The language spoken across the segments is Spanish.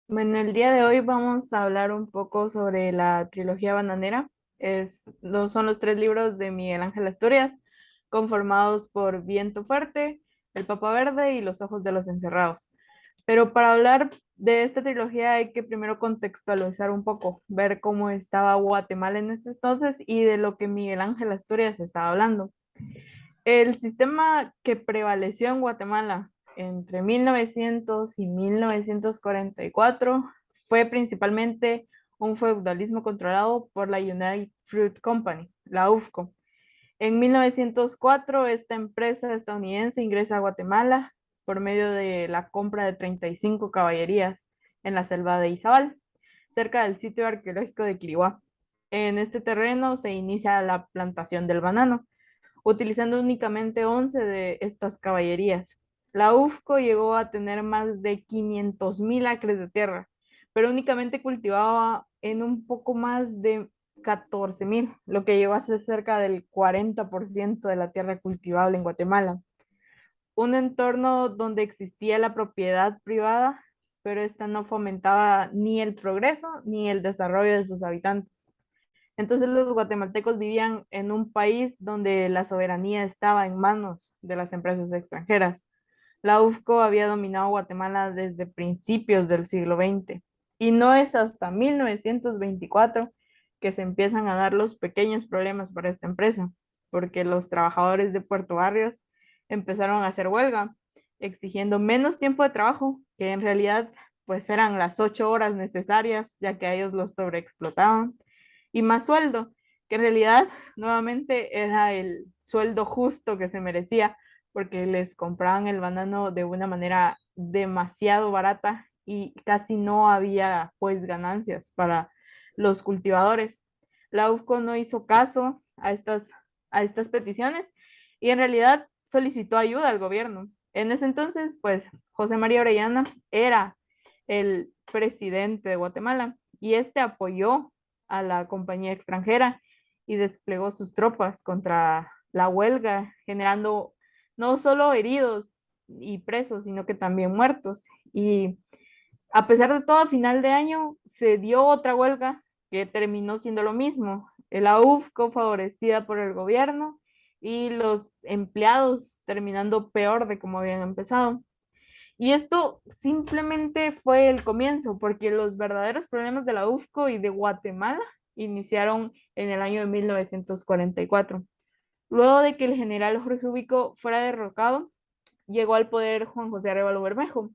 Bueno, el día de hoy vamos a hablar un poco sobre la trilogía bananera. Son los tres libros de Miguel Ángel Asturias, conformados por Viento Fuerte, El Papa Verde y Los Ojos de los Encerrados. Pero para hablar de esta trilogía hay que primero contextualizar un poco, ver cómo estaba Guatemala en ese entonces y de lo que Miguel Ángel Asturias estaba hablando. El sistema que prevaleció en Guatemala entre 1900 y 1944 fue principalmente un feudalismo controlado por la United Fruit Company, la UFCO. En 1904, esta empresa estadounidense ingresa a Guatemala por medio de la compra de 35 caballerías en la selva de Izabal, cerca del sitio arqueológico de Quiriguá. En este terreno se inicia la plantación del banano utilizando únicamente 11 de estas caballerías. La UFCO llegó a tener más de 500,000 acres de tierra, pero únicamente cultivaba en un poco más de 14,000, lo que llegó a ser cerca del 40% de la tierra cultivable en Guatemala. Un entorno donde existía la propiedad privada, pero esta no fomentaba ni el progreso ni el desarrollo de sus habitantes. Entonces los guatemaltecos vivían en un país donde la soberanía estaba en manos de las empresas extranjeras. La UFCO había dominado Guatemala desde principios del siglo XX y no es hasta 1924 que se empiezan a dar los pequeños problemas para esta empresa, porque los trabajadores de Puerto Barrios empezaron a hacer huelga, exigiendo menos tiempo de trabajo, que en realidad pues eran las 8 horas necesarias, ya que a ellos los sobreexplotaban y más sueldo, que en realidad nuevamente era el sueldo justo que se merecía, porque les compraban el banano de una manera demasiado barata y casi no había pues ganancias para los cultivadores. La UFCO no hizo caso a estas peticiones y en realidad solicitó ayuda al gobierno. En ese entonces, pues José María Orellana era el presidente de Guatemala y este apoyó a la compañía extranjera y desplegó sus tropas contra la huelga, generando no solo heridos y presos, sino que también muertos. Y a pesar de todo, a final de año se dio otra huelga que terminó siendo lo mismo. La UFCO favorecida por el gobierno y los empleados terminando peor de como habían empezado. Y esto simplemente fue el comienzo, porque los verdaderos problemas de la UFCO y de Guatemala iniciaron en el año de 1944. Luego de que el general Jorge Ubico fuera derrocado, llegó al poder Juan José Arevalo Bermejo,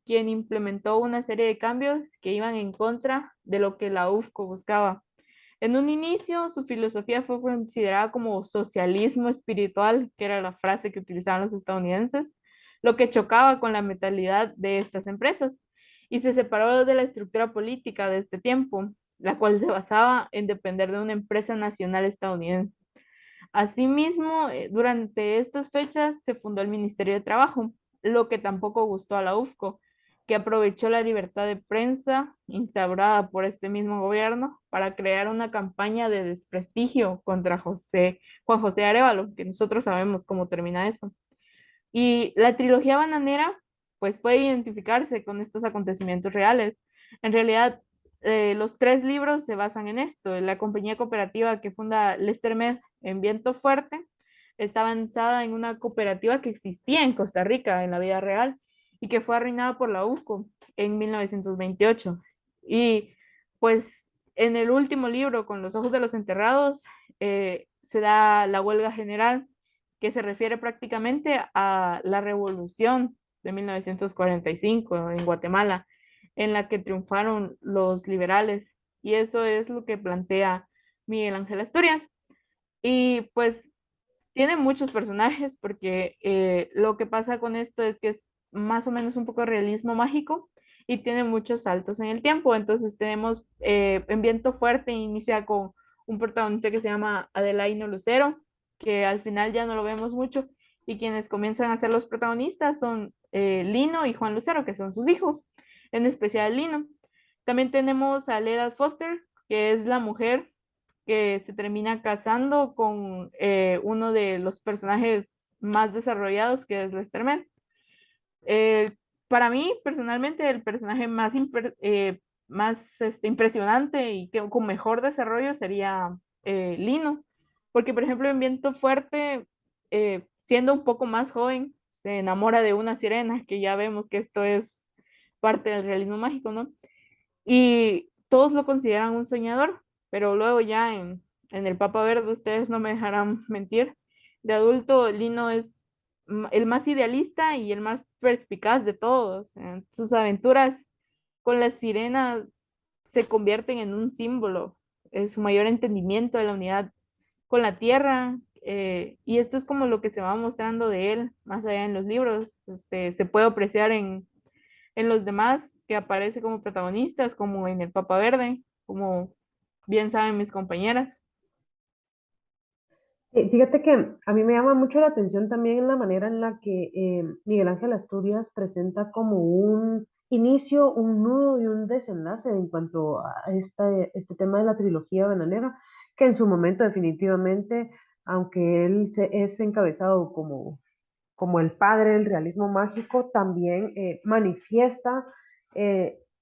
quien implementó una serie de cambios que iban en contra de lo que la UFCO buscaba. En un inicio, su filosofía fue considerada como socialismo espiritual, que era la frase que utilizaban los estadounidenses, lo que chocaba con la mentalidad de estas empresas, y se separó de la estructura política de este tiempo, la cual se basaba en depender de una empresa nacional estadounidense. Asimismo, durante estas fechas se fundó el Ministerio de Trabajo, lo que tampoco gustó a la UFCO, que aprovechó la libertad de prensa instaurada por este mismo gobierno para crear una campaña de desprestigio contra Juan José Arevalo, que nosotros sabemos cómo termina eso. Y la trilogía bananera, pues puede identificarse con estos acontecimientos reales. En realidad, los tres libros se basan en esto. La compañía cooperativa que funda Lester Med en Viento Fuerte está avanzada en una cooperativa que existía en Costa Rica en la vida real y que fue arruinada por la UFCO en 1928. Y pues en el último libro, Con los ojos de los enterrados, se da la huelga general que se refiere prácticamente a la revolución de 1945 en Guatemala, en la que triunfaron los liberales. Y eso es lo que plantea Miguel Ángel Asturias. Y pues tiene muchos personajes porque lo que pasa con esto es que es más o menos un poco de realismo mágico y tiene muchos saltos en el tiempo. Entonces tenemos en Viento Fuerte inicia con un protagonista que se llama Adelaino Lucero, que al final ya no lo vemos mucho y quienes comienzan a ser los protagonistas son Lino y Juan Lucero, que son sus hijos, en especial Lino. También tenemos a Leda Foster, que es la mujer que se termina casando con uno de los personajes más desarrollados, que es Lester Man. El para mí, personalmente, el personaje más impresionante y que con mejor desarrollo sería Lino. Porque, por ejemplo, en Viento Fuerte, siendo un poco más joven, se enamora de una sirena, que ya vemos que esto es parte del realismo mágico, ¿no? Y todos lo consideran un soñador, pero luego ya en El Papa Verde, ustedes no me dejarán mentir, de adulto Lino es el más idealista y el más perspicaz de todos. Sus aventuras con las sirenas se convierten en un símbolo, es su mayor entendimiento de la unidad con la tierra. Y esto es como lo que se va mostrando de él más allá en los libros. Se puede apreciar en los demás que aparece como protagonistas, como en El Papa Verde, como bien saben mis compañeras. Fíjate que a mí me llama mucho la atención también la manera en la que Miguel Ángel Asturias presenta como un inicio, un nudo y un desenlace en cuanto a este tema de la trilogía bananera, que en su momento definitivamente, aunque es encabezado como el padre del realismo mágico, también manifiesta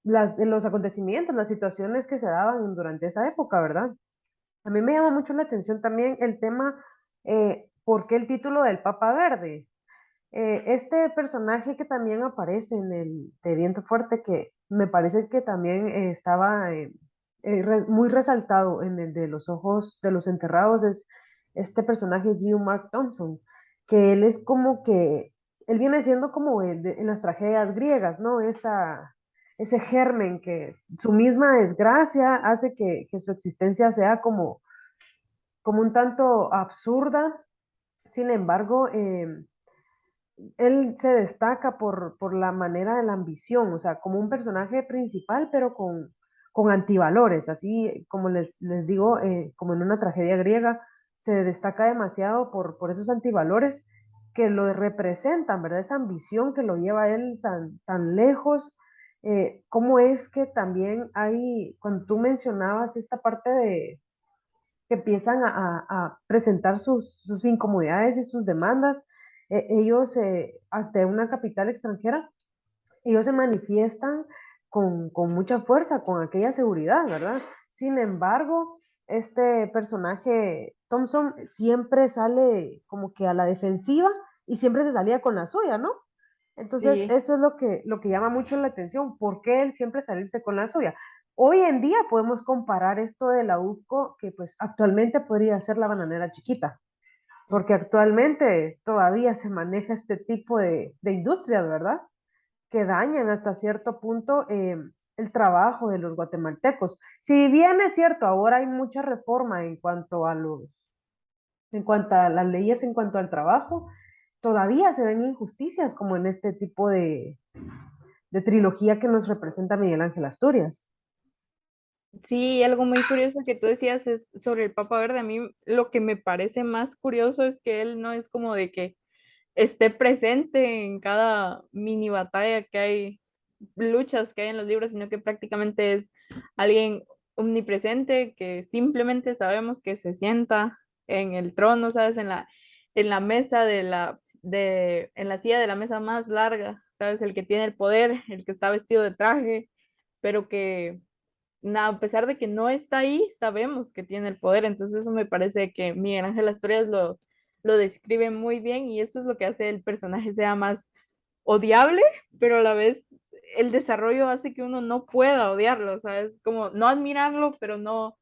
los acontecimientos, las situaciones que se daban durante esa época, ¿verdad? A mí me llama mucho la atención también el tema, ¿por qué el título del Papa Verde? Este personaje que también aparece en el de Viento Fuerte, que me parece que también estaba muy resaltado en el de los ojos de los enterrados, es este personaje G. Mark Thompson, que él es como que, él viene siendo como en las tragedias griegas, ¿no? Ese germen que su misma desgracia hace que su existencia sea como un tanto absurda. Sin embargo, él se destaca por la manera de la ambición, o sea, como un personaje principal, pero con antivalores, así como les digo, como en una tragedia griega, se destaca demasiado por esos antivalores que lo representan, ¿verdad? Esa ambición que lo lleva a él tan lejos. ¿Cómo es que también hay, cuando tú mencionabas esta parte de que empiezan a presentar sus incomodidades y sus demandas, ellos ante una capital extranjera, ellos se manifiestan con mucha fuerza, con aquella seguridad, ¿verdad? Sin embargo, este personaje, Thompson, siempre sale como que a la defensiva y siempre se salía con la suya, ¿no? Entonces, Sí, eso es lo que llama mucho la atención. ¿Por qué él siempre salirse con la suya? Hoy en día podemos comparar esto de la UFCO, que pues actualmente podría ser la bananera chiquita, porque actualmente todavía se maneja este tipo de industrias, ¿verdad? Que dañan hasta cierto punto el trabajo de los guatemaltecos. Si bien es cierto, ahora hay mucha reforma en cuanto a las leyes, en cuanto al trabajo, todavía se ven injusticias como en este tipo de trilogía que nos representa Miguel Ángel Asturias. sí, algo muy curioso que tú decías es sobre el Papa Verde. A mí lo que me parece más curioso es que él no es como de que esté presente en cada mini batalla que hay, luchas que hay en los libros, sino que prácticamente es alguien omnipresente que simplemente sabemos que se sienta en el trono, ¿sabes? En la mesa en la silla de la mesa más larga, ¿sabes? El que tiene el poder, el que está vestido de traje, pero que a pesar de que no está ahí, sabemos que tiene el poder. Entonces eso me parece que Miguel Ángel Asturias lo describe muy bien y eso es lo que hace el personaje sea más odiable, pero a la vez el desarrollo hace que uno no pueda odiarlo, ¿sabes? Como no admirarlo, pero no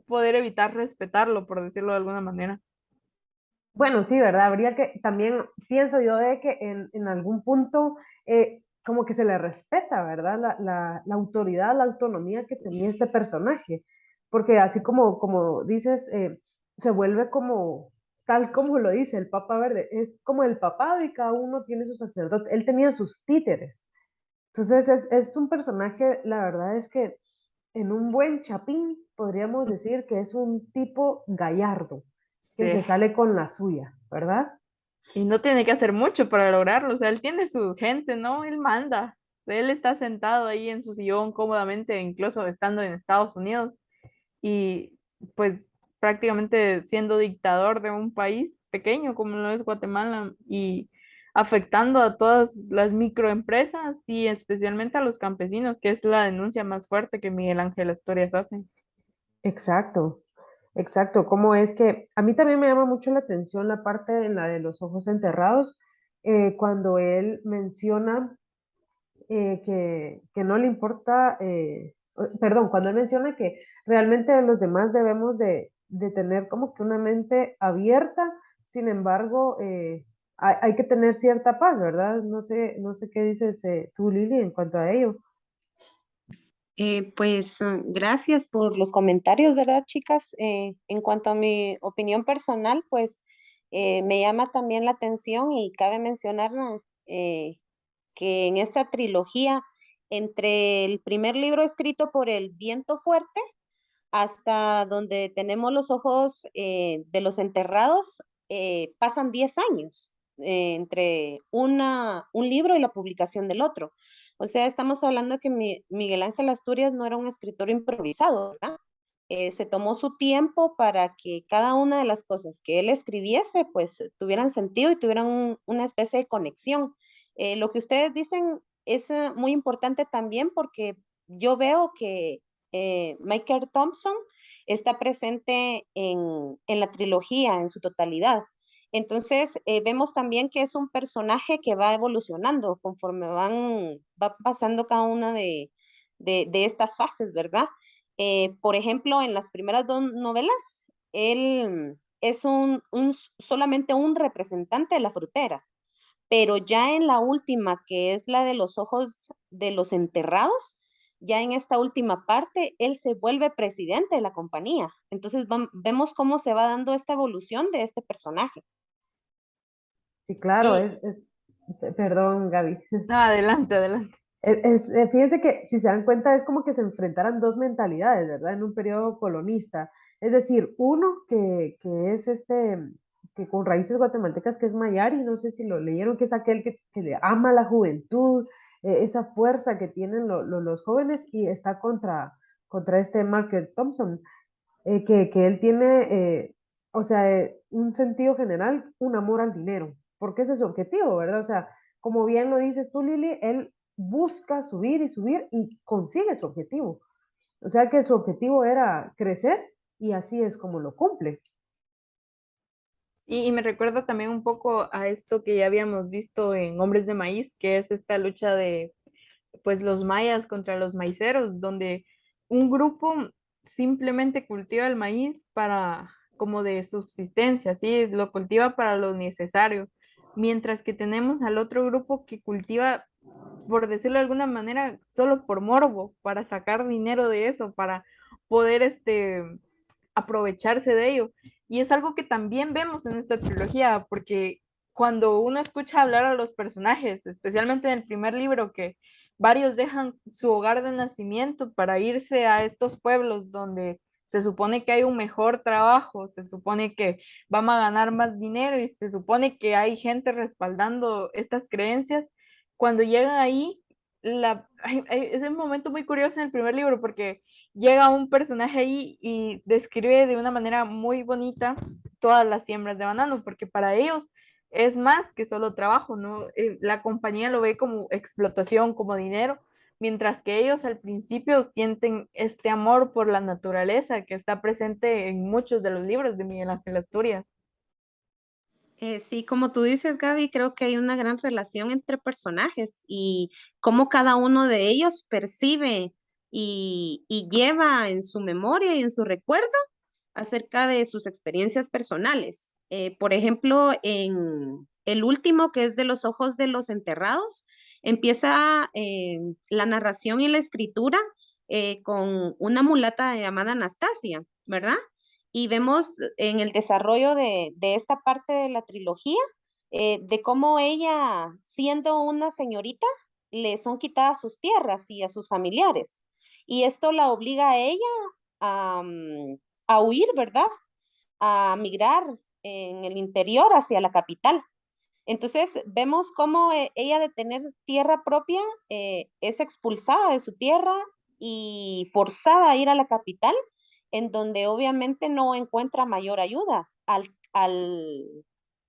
poder evitar respetarlo, por decirlo de alguna manera. Bueno, sí, ¿verdad? Habría que, también pienso yo de que en algún punto como que se le respeta, ¿verdad? La autoridad, la autonomía que tenía este personaje, porque así como dices, se vuelve como, tal como lo dice el Papa Verde, es como el papado y cada uno tiene su sacerdote, él tenía sus títeres. Entonces es un personaje, la verdad es que en un buen chapín podríamos decir que es un tipo gallardo, que se Sí. sale con la suya, ¿verdad? Y no tiene que hacer mucho para lograrlo, o sea, él tiene su gente, ¿no? Él manda. Él está sentado ahí en su sillón cómodamente, incluso estando en Estados Unidos y pues prácticamente siendo dictador de un país pequeño como lo es Guatemala y afectando a todas las microempresas y especialmente a los campesinos, que es la denuncia más fuerte que Miguel Ángel Asturias hace. Exacto, exacto. Cómo es que a mí también me llama mucho la atención la parte en la de los ojos enterrados, cuando él menciona que no le importa, perdón, cuando él menciona que realmente los demás debemos de tener como que una mente abierta, sin embargo, hay que tener cierta paz, ¿verdad? No sé qué dices tú, Lili, en cuanto a ello. Gracias por los comentarios, ¿verdad, chicas? En cuanto a mi opinión personal, pues me llama también la atención y cabe mencionar, ¿no? Que en esta trilogía, entre el primer libro escrito por el Viento Fuerte hasta donde tenemos los ojos de los enterrados, pasan 10 años entre un libro y la publicación del otro. O sea, estamos hablando que Miguel Ángel Asturias no era un escritor improvisado, ¿verdad? Se tomó su tiempo para que cada una de las cosas que él escribiese, pues tuvieran sentido y tuvieran una especie de conexión. Lo que ustedes dicen es muy importante también porque yo veo que Michael Thompson está presente en la trilogía en su totalidad. Entonces, vemos también que es un personaje que va evolucionando conforme va pasando cada una de estas fases, ¿verdad? Por ejemplo, en las primeras dos novelas, él es solamente un representante de la frutera, pero ya en la última, que es la de los ojos de los enterrados, ya en esta última parte, él se vuelve presidente de la compañía. Entonces vemos cómo se va dando esta evolución de este personaje. Sí, claro, Y perdón, Gaby. no, adelante, adelante. Fíjense que si se dan cuenta es como que se enfrentaran dos mentalidades, ¿verdad? En un periodo colonista. Es decir, uno que es que con raíces guatemaltecas, que es Mayari, no sé si lo leyeron, que es aquel que le ama la juventud, esa fuerza que tienen los jóvenes y está contra este Market Thompson, que él tiene, o sea, un sentido general, un amor al dinero, porque ese es su objetivo, ¿verdad? O sea, como bien lo dices tú, Lili, él busca subir y consigue su objetivo. O sea que su objetivo era crecer y así es como lo cumple. Y me recuerda también un poco a esto que ya habíamos visto en Hombres de Maíz, que es esta lucha de pues los mayas contra los maiceros, donde un grupo simplemente cultiva el maíz para como de subsistencia, ¿sí? Lo cultiva para lo necesario, mientras que tenemos al otro grupo que cultiva, por decirlo de alguna manera, solo por morbo, para sacar dinero de eso, para poder aprovecharse de ello. Y es algo que también vemos en esta trilogía, porque cuando uno escucha hablar a los personajes, especialmente en el primer libro, que varios dejan su hogar de nacimiento para irse a estos pueblos donde se supone que hay un mejor trabajo, se supone que van a ganar más dinero y se supone que hay gente respaldando estas creencias, cuando llegan ahí, es un momento muy curioso en el primer libro porque llega un personaje ahí y describe de una manera muy bonita todas las siembras de banano, porque para ellos es más que solo trabajo, ¿no? La compañía lo ve como explotación, como dinero, mientras que ellos al principio sienten este amor por la naturaleza que está presente en muchos de los libros de Miguel Ángel Asturias. Sí, como tú dices, Gaby, creo que hay una gran relación entre personajes y cómo cada uno de ellos percibe y lleva en su memoria y en su recuerdo acerca de sus experiencias personales. Por ejemplo, en el último, que es de los ojos de los enterrados, empieza la narración y la escritura con una mulata llamada Anastasia, ¿verdad? Y vemos en el desarrollo de esta parte de la trilogía, de cómo ella, siendo una señorita, le son quitadas sus tierras y a sus familiares. Y esto la obliga a ella a, a huir, ¿verdad? A migrar en el interior hacia la capital. Entonces vemos cómo ella de tener tierra propia es expulsada de su tierra y forzada a ir a la capital, en donde obviamente no encuentra mayor ayuda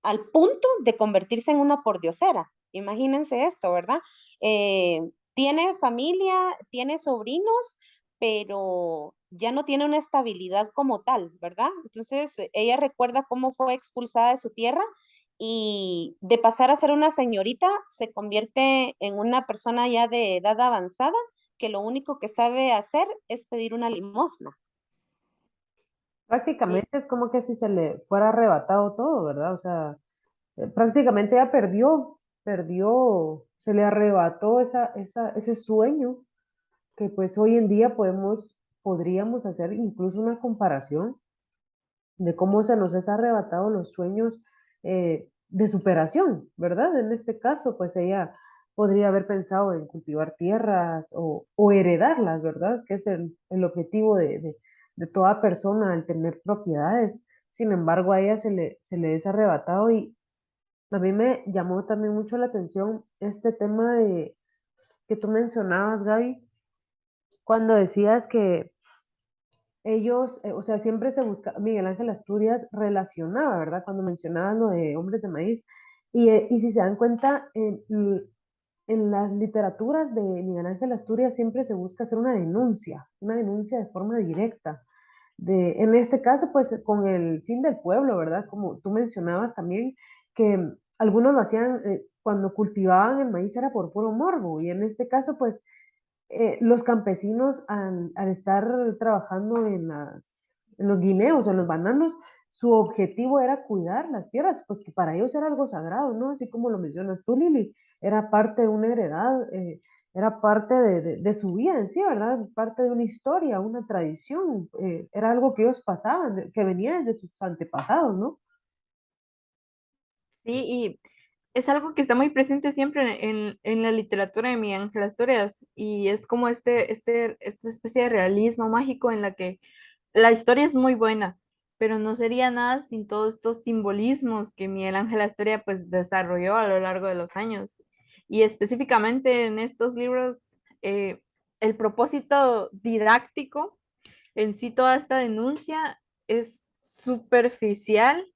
al punto de convertirse en una pordiosera. Imagínense esto, ¿verdad? Tiene familia, tiene sobrinos, pero ya no tiene una estabilidad como tal, ¿verdad? Entonces, ella recuerda cómo fue expulsada de su tierra y de pasar a ser una señorita, se convierte en una persona ya de edad avanzada, que lo único que sabe hacer es pedir una limosna. Sí, Prácticamente es como que si se le fuera arrebatado todo, ¿verdad? O sea, prácticamente ella perdió, se le arrebató ese sueño que pues hoy en día podríamos hacer incluso una comparación de cómo se nos es arrebatado los sueños de superación, ¿verdad? En este caso, pues ella podría haber pensado en cultivar tierras o heredarlas, ¿verdad? Que es el objetivo de toda persona al tener propiedades. Sin embargo, a ella se le es arrebatado y a mí me llamó también mucho la atención este tema que tú mencionabas, Gaby, cuando decías que ellos, o sea, siempre se busca, Miguel Ángel Asturias relacionaba, ¿verdad? Cuando mencionaba lo de Hombres de Maíz, y si se dan cuenta, en las literaturas de Miguel Ángel Asturias siempre se busca hacer una denuncia de forma directa. En este caso, pues con el fin del pueblo, ¿verdad? Como tú mencionabas también, que algunos lo hacían cuando cultivaban el maíz era por puro morbo, y en este caso, pues los campesinos al estar trabajando en los guineos o en los bananos, su objetivo era cuidar las tierras, pues que para ellos era algo sagrado, ¿no? Así como lo mencionas tú, Lili, era parte de una heredad, era parte de su vida en sí, ¿verdad? Parte de una historia, una tradición, era algo que ellos pasaban, que venía desde sus antepasados, ¿no? sí, y es algo que está muy presente siempre en la literatura de Miguel Ángel Asturias y es como esta especie de realismo mágico en la que la historia es muy buena, pero no sería nada sin todos estos simbolismos que Miguel Ángel Asturias pues desarrolló a lo largo de los años. Y específicamente en estos libros, el propósito didáctico en sí, toda esta denuncia es superficial,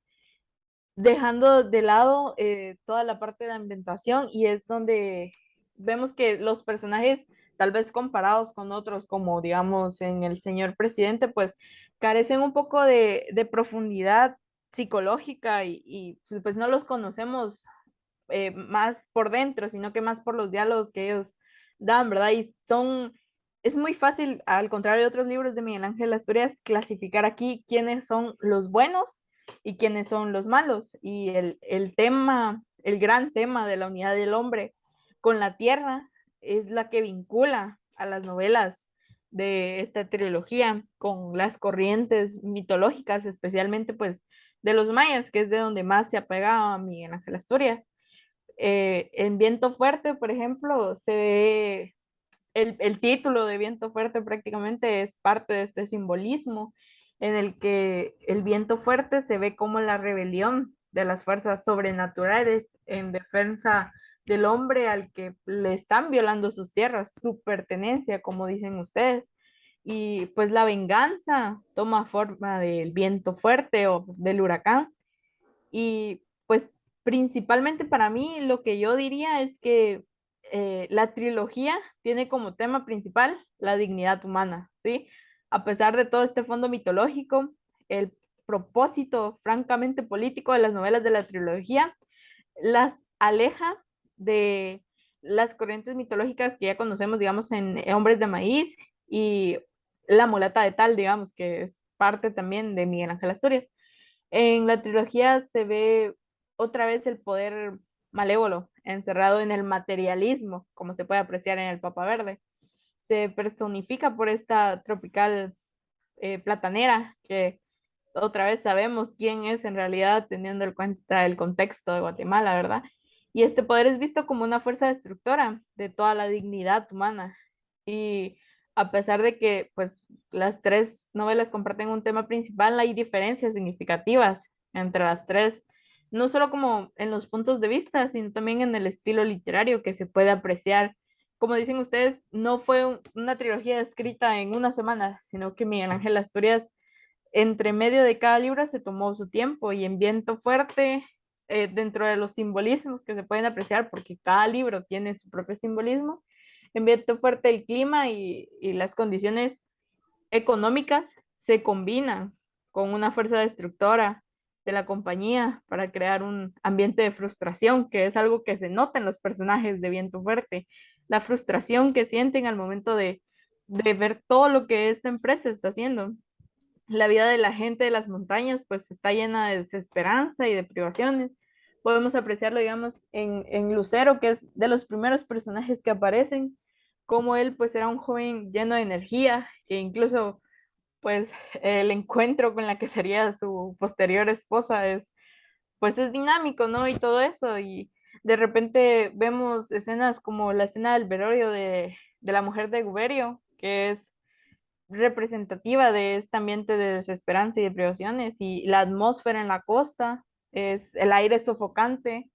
dejando de lado toda la parte de la ambientación y es donde vemos que los personajes, tal vez comparados con otros, como digamos en El Señor Presidente, pues carecen un poco de profundidad psicológica y pues no los conocemos más por dentro, sino que más por los diálogos que ellos dan, ¿verdad? Es muy fácil, al contrario de otros libros de Miguel Ángel Asturias, clasificar aquí quiénes son los buenos y quiénes son los malos. Y el tema, el gran tema de la unidad del hombre con la tierra es la que vincula a las novelas de esta trilogía con las corrientes mitológicas, especialmente pues de los mayas, que es de donde más se apegaba Miguel Ángel Asturias. En Viento Fuerte, por ejemplo, se ve el título de Viento Fuerte prácticamente es parte de este simbolismo en el que el viento fuerte se ve como la rebelión de las fuerzas sobrenaturales en defensa del hombre al que le están violando sus tierras, su pertenencia, como dicen ustedes. Y pues la venganza toma forma del viento fuerte o del huracán y pues principalmente para mí lo que yo diría es que la trilogía tiene como tema principal la dignidad humana, ¿sí? A pesar de todo este fondo mitológico, el propósito francamente político de las novelas de la trilogía las aleja de las corrientes mitológicas que ya conocemos, digamos, en Hombres de Maíz y La mulata de Tal, digamos, que es parte también de Miguel Ángel Asturias. En la trilogía se ve otra vez el poder malévolo encerrado en el materialismo, como se puede apreciar en el Papa Verde. Se personifica por esta tropical platanera, que otra vez sabemos quién es en realidad, teniendo en cuenta el contexto de Guatemala, ¿verdad? Y este poder es visto como una fuerza destructora de toda la dignidad humana. Y a pesar de que pues las tres novelas comparten un tema principal, hay diferencias significativas entre las tres, no solo como en los puntos de vista, sino también en el estilo literario que se puede apreciar. Como dicen ustedes, no fue una trilogía escrita en una semana, sino que Miguel Ángel Asturias entre medio de cada libro se tomó su tiempo y en Viento Fuerte dentro de los simbolismos que se pueden apreciar, porque cada libro tiene su propio simbolismo, en Viento Fuerte el clima y las condiciones económicas se combinan con una fuerza destructora de la compañía para crear un ambiente de frustración, que es algo que se nota en los personajes de Viento Fuerte, la frustración que sienten al momento de ver todo lo que esta empresa está haciendo. La vida de la gente de las montañas pues está llena de desesperanza y de privaciones. Podemos apreciarlo, digamos, en Lucero, que es de los primeros personajes que aparecen, como él pues era un joven lleno de energía e incluso pues el encuentro con la que sería su posterior esposa es pues es dinámico, ¿no? Y todo eso y de repente vemos escenas como la escena del velorio de la mujer de Guberio, que es representativa de este ambiente de desesperanza y de privaciones y la atmósfera en la costa es el aire sofocante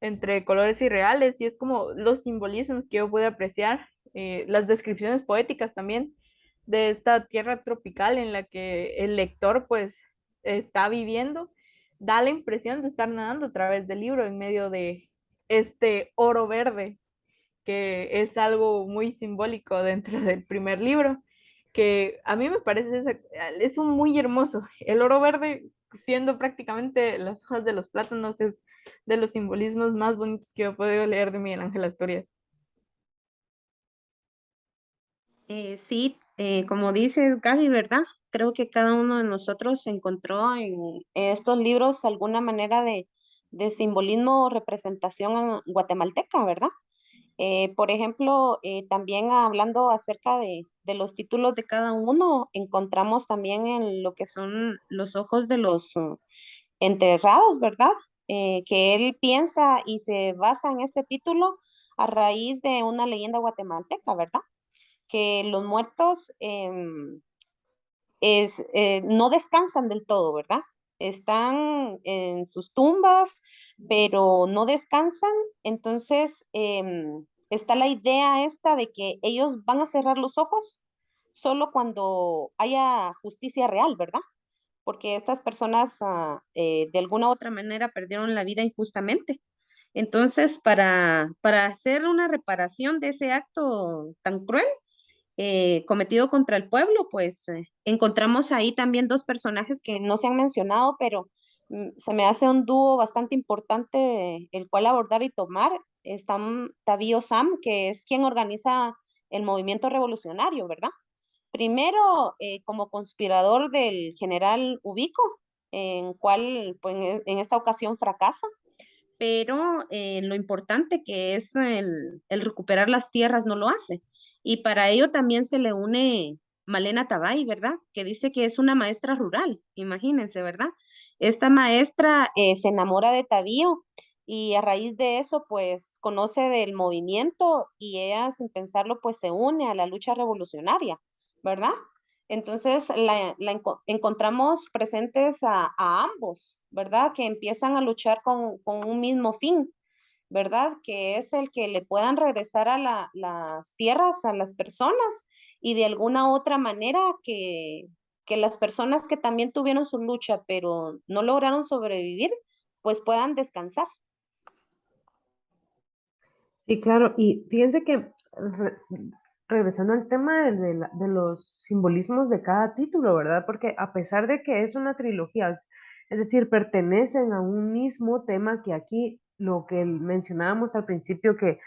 entre colores irreales y es como los simbolismos que yo pude apreciar, las descripciones poéticas también de esta tierra tropical en la que el lector pues está viviendo, da la impresión de estar nadando a través del libro en medio de este oro verde que es algo muy simbólico dentro del primer libro, que a mí me parece es un muy hermoso. El oro verde, siendo prácticamente las hojas de los plátanos, es de los simbolismos más bonitos que yo he podido leer de Miguel Ángel Asturias. Sí, como dices, Gaby, ¿verdad? Creo que cada uno de nosotros encontró en estos libros alguna manera de simbolismo o representación guatemalteca, ¿verdad? Por ejemplo, también hablando acerca de los títulos de cada uno, encontramos también en lo que son los ojos de los enterrados, ¿verdad? Que él piensa y se basa en este título a raíz de una leyenda guatemalteca, ¿verdad? Que los muertos no descansan del todo, ¿verdad? Están en sus tumbas, pero no descansan. Entonces, está la idea esta de que ellos van a cerrar los ojos solo cuando haya justicia real, ¿verdad? Porque estas personas de alguna u otra manera perdieron la vida injustamente. Entonces, para hacer una reparación de ese acto tan cruel, cometido contra el pueblo, pues encontramos ahí también dos personajes que no se han mencionado, pero se me hace un dúo bastante importante el cual abordar y tomar. Está Tabío Sam, que es quien organiza el movimiento revolucionario, ¿verdad? Primero, como conspirador del general Ubico, en cual pues, en esta ocasión fracasa, pero lo importante que es el recuperar las tierras no lo hace. Y para ello también se le une Malena Tabay, ¿verdad? Que dice que es una maestra rural, imagínense, ¿verdad? Esta maestra se enamora de Tabío y a raíz de eso, pues conoce del movimiento y ella, sin pensarlo, pues se une a la lucha revolucionaria, ¿verdad? Entonces encontramos presentes a ambos, ¿verdad? Que empiezan a luchar con un mismo fin, ¿verdad? Que es el que le puedan regresar a las tierras, a las personas y de alguna otra manera que las personas que también tuvieron su lucha pero no lograron sobrevivir, pues puedan descansar. Sí, claro, y fíjense que regresando al tema de los simbolismos de cada título, ¿verdad? Porque a pesar de que es una trilogía, es decir, pertenecen a un mismo tema que aquí, lo que mencionábamos al principio, que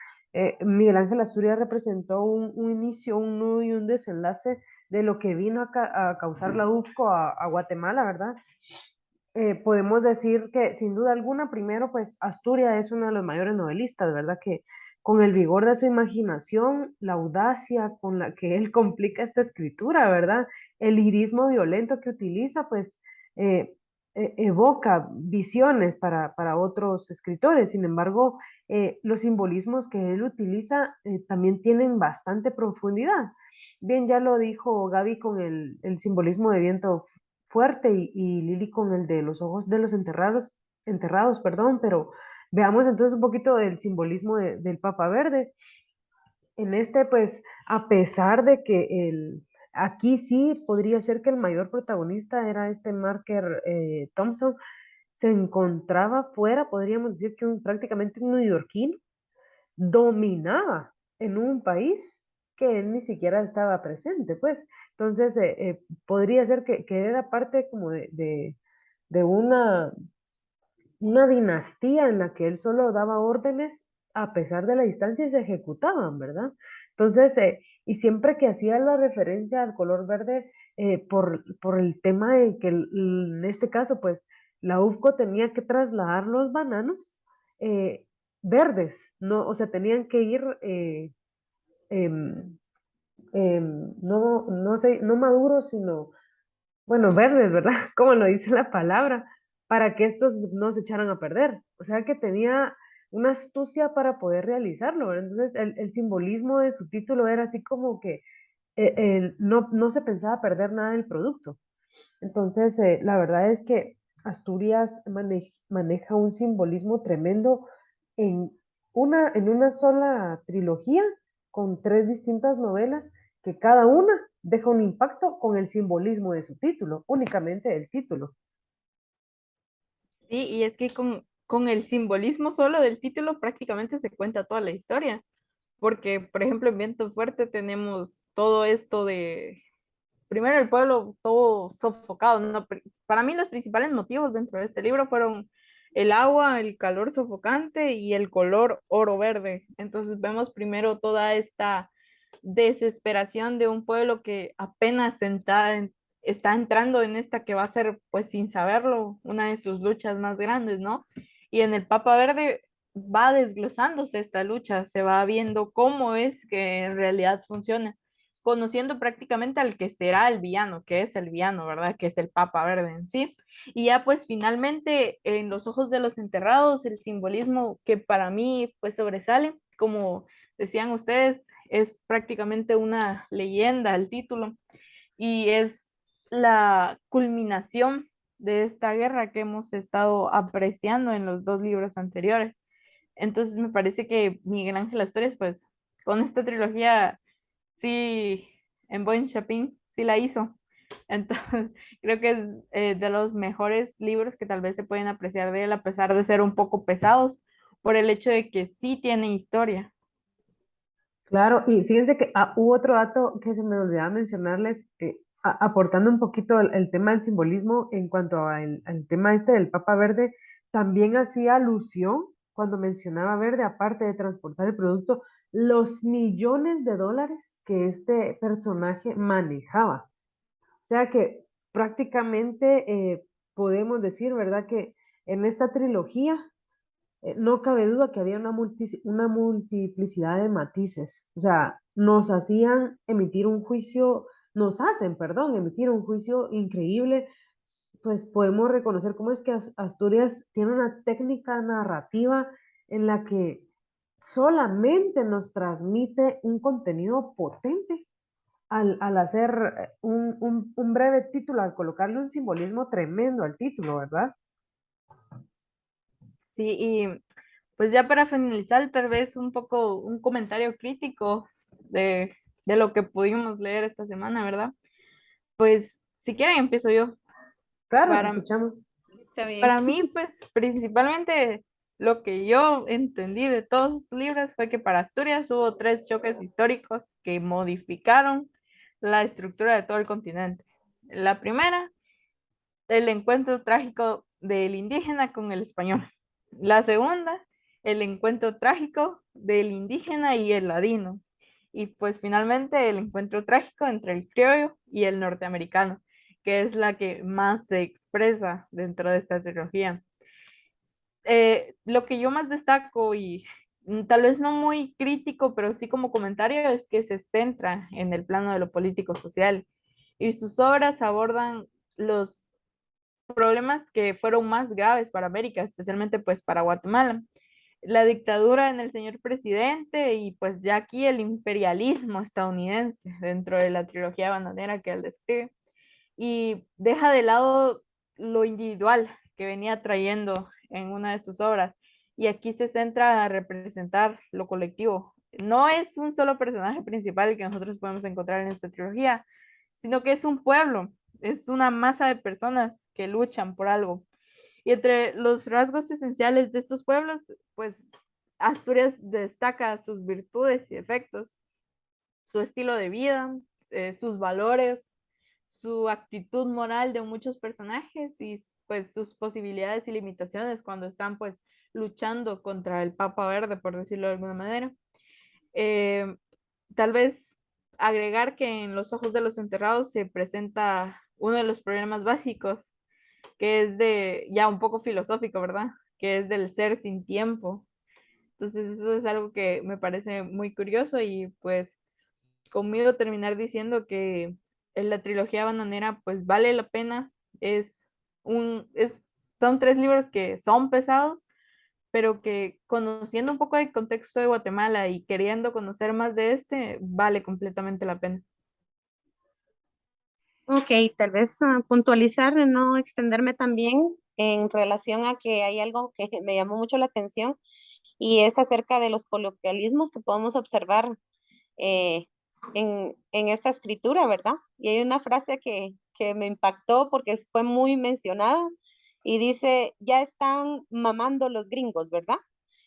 Miguel Ángel Asturias representó un inicio, un nudo y un desenlace de lo que vino a causar la UFCO a Guatemala, ¿verdad? Podemos decir que sin duda alguna, primero, pues Asturias es uno de los mayores novelistas, ¿verdad? Que con el vigor de su imaginación, la audacia con la que él complica esta escritura, ¿verdad? El lirismo violento que utiliza, pues eh, evoca visiones para otros escritores. Sin embargo, los simbolismos que él utiliza también tienen bastante profundidad. Bien, ya lo dijo Gaby con el simbolismo de viento fuerte y Lili con el de los ojos de los enterrados, perdón, pero veamos entonces un poquito del simbolismo del Papa Verde. En este, pues, a pesar de que aquí sí podría ser que el mayor protagonista era este Marker Thompson, se encontraba fuera, podríamos decir que prácticamente un neoyorquino dominaba en un país que él ni siquiera estaba presente, pues. Entonces, podría ser que era parte como de una dinastía en la que él solo daba órdenes a pesar de la distancia y se ejecutaban, ¿verdad? Entonces, y siempre que hacía la referencia al color verde, por el tema de que en este caso, pues, la UFCO tenía que trasladar los bananos eh, verdes, ¿no? O sea, tenían que ir, em, no sé, no maduros, sino bueno, verdes, ¿verdad? Como lo dice la palabra, para que estos no se echaran a perder. O sea que tenía una astucia para poder realizarlo, ¿verdad? Entonces, el simbolismo de su título era así como que no se pensaba perder nada del producto. Entonces, la verdad es que Asturias maneja un simbolismo tremendo en en una sola trilogía con tres distintas novelas que cada una deja un impacto con el simbolismo de su título, únicamente el título. Sí, y es que con el simbolismo solo del título prácticamente se cuenta toda la historia, porque, por ejemplo, en Viento Fuerte tenemos todo esto de, primero el pueblo todo sofocado, ¿no? Para mí los principales motivos dentro de este libro fueron el agua, el calor sofocante y el color oro verde. Entonces vemos primero toda esta desesperación de un pueblo que apenas está entrando en esta que va a ser, pues sin saberlo, una de sus luchas más grandes, ¿no? Y en el Papa Verde va desglosándose esta lucha, se va viendo cómo es que en realidad funciona, conociendo prácticamente al que será el villano, que es el villano, ¿verdad? Que es el Papa Verde en sí. Y ya pues finalmente en los ojos de los enterrados, el simbolismo que para mí pues sobresale, como decían ustedes, es prácticamente una leyenda el título y es la culminación de esta guerra que hemos estado apreciando en los dos libros anteriores. Entonces me parece que Miguel Ángel Asturias, pues con esta trilogía, sí, en buen chapín, sí la hizo. Entonces, creo que es de los mejores libros que tal vez se pueden apreciar de él, a pesar de ser un poco pesados, por el hecho de que sí tiene historia. Claro, y fíjense que hubo otro dato que se me olvidaba mencionarles, aportando un poquito el tema del simbolismo en cuanto al tema este del Papa Verde, también hacía alusión cuando mencionaba verde, aparte de transportar el producto, los millones de dólares que este personaje manejaba. O sea que prácticamente podemos decir, ¿verdad? Que en esta trilogía no cabe duda que había una multiplicidad de matices. O sea, nos hacían emitir un juicio, nos hacen, perdón, emitir un juicio increíble. Pues podemos reconocer cómo es que Asturias tiene una técnica narrativa en la que solamente nos transmite un contenido potente al hacer un breve título, al colocarle un simbolismo tremendo al título, ¿verdad? Sí, y pues ya para finalizar, tal vez un poco un comentario crítico de lo que pudimos leer esta semana, ¿verdad? Pues si quieren empiezo yo. Claro, te Para, escuchamos. Está bien. para mí, pues principalmente lo que yo entendí de todos estos libros fue que para Asturias hubo tres choques históricos que modificaron la estructura de todo el continente. La primera, el encuentro trágico del indígena con el español. La segunda, el encuentro trágico del indígena y el ladino. Y pues finalmente el encuentro trágico entre el criollo y el norteamericano, que es la que más se expresa dentro de esta trilogía. Lo que yo más destaco y tal vez no muy crítico, pero sí como comentario, es que se centra en el plano de lo político-social y sus obras abordan los problemas que fueron más graves para América, especialmente pues para Guatemala. La dictadura en el señor presidente y pues ya aquí el imperialismo estadounidense dentro de la trilogía bananera que él describe y deja de lado lo individual que venía trayendo en una de sus obras y aquí se centra a representar lo colectivo. No es un solo personaje principal que nosotros podemos encontrar en esta trilogía, sino que es un pueblo, es una masa de personas que luchan por algo. Y entre los rasgos esenciales de estos pueblos, pues Asturias destaca sus virtudes y defectos, su estilo de vida, sus valores, su actitud moral de muchos personajes y pues sus posibilidades y limitaciones cuando están pues luchando contra el Papa Verde, por decirlo de alguna manera. Eh, Tal vez agregar que en Los ojos de los enterrados se presenta uno de los problemas básicos, que es de ya un poco filosófico, ¿verdad? Que es del ser sin tiempo. Entonces eso es algo que me parece muy curioso y pues conmigo terminar diciendo que en la trilogía bananera pues vale la pena. Es son tres libros que son pesados, pero que conociendo un poco el contexto de Guatemala y queriendo conocer más de este, vale completamente la pena. Ok, tal vez puntualizar, no extenderme también en relación a que hay algo que me llamó mucho la atención y es acerca de los coloquialismos que podemos observar eh, en esta escritura, ¿verdad? Y hay una frase que me impactó porque fue muy mencionada y dice, ya están mamando los gringos, ¿verdad?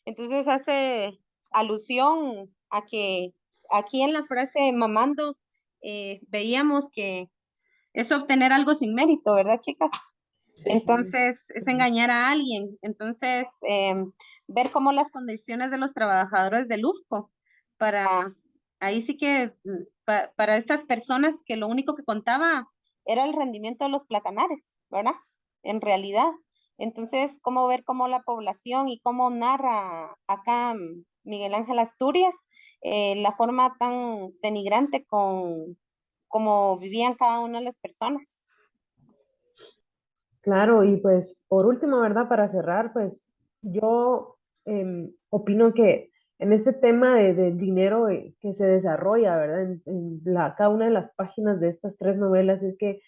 Entonces hace alusión a que aquí en la frase mamando veíamos que es obtener algo sin mérito, ¿verdad, chicas? Entonces, es engañar a alguien. Entonces, ver cómo las condiciones de los trabajadores del lujo para, ahí sí que, para estas personas que lo único que contaba era el rendimiento de los platanares, ¿verdad? En realidad. Entonces, cómo ver cómo la población y cómo narra acá Miguel Ángel Asturias, la forma tan denigrante con cómo vivían cada una de las personas. Claro, y pues por último, ¿verdad? Para cerrar, pues yo opino que en este tema del dinero que se desarrolla, ¿verdad? Cada una de las páginas de estas tres novelas es que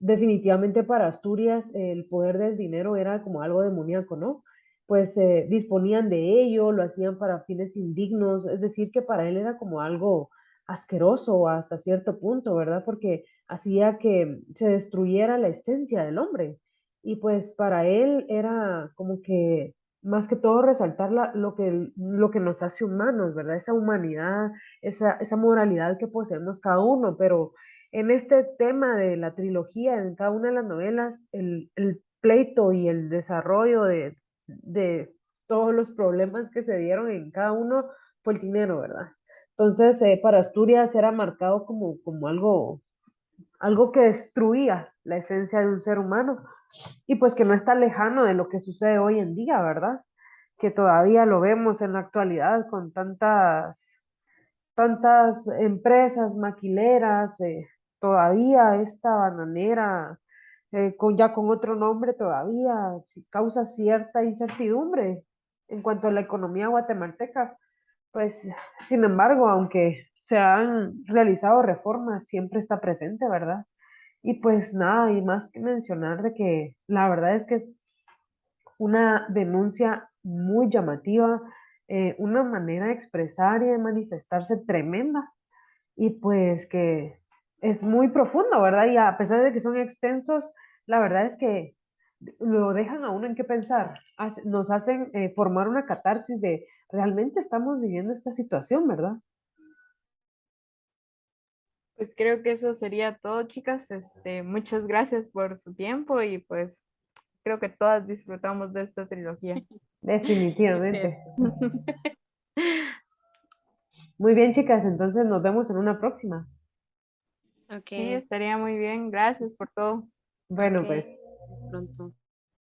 definitivamente para Asturias el poder del dinero era como algo demoníaco, ¿no? Pues disponían de ello, lo hacían para fines indignos, es decir, que para él era como algo asqueroso hasta cierto punto, ¿verdad? Porque hacía que se destruyera la esencia del hombre. Y pues para él era como que más que todo resaltar lo que nos hace humanos, ¿verdad? Esa humanidad, esa moralidad que poseemos cada uno, pero en este tema de la trilogía, en cada una de las novelas, el pleito y el desarrollo de todos los problemas que se dieron en cada uno fue el dinero, ¿verdad? Entonces, para Asturias era marcado como algo que destruía la esencia de un ser humano y pues que no está lejano de lo que sucede hoy en día, ¿verdad? Que todavía lo vemos en la actualidad con tantas empresas maquileras, todavía esta bananera, ya con otro nombre todavía, causa cierta incertidumbre en cuanto a la economía guatemalteca. Pues, sin embargo, aunque se han realizado reformas, siempre está presente, ¿verdad? Y pues nada, y más que mencionar de que la verdad es que es una denuncia muy llamativa, una manera de expresar y de manifestarse tremenda y pues que es muy profundo, ¿verdad? Y a pesar de que son extensos, la verdad es que lo dejan a uno en qué pensar, nos hacen formar una catarsis de realmente estamos viviendo esta situación, ¿verdad? Pues creo que eso sería todo, chicas. Muchas gracias por su tiempo y pues creo que todas disfrutamos de esta trilogía. Es Definitivamente. cierto. Muy bien, chicas, entonces nos vemos en una próxima. Ok, Sí, estaría muy bien. Gracias por todo. ok, Bueno, pues. pronto.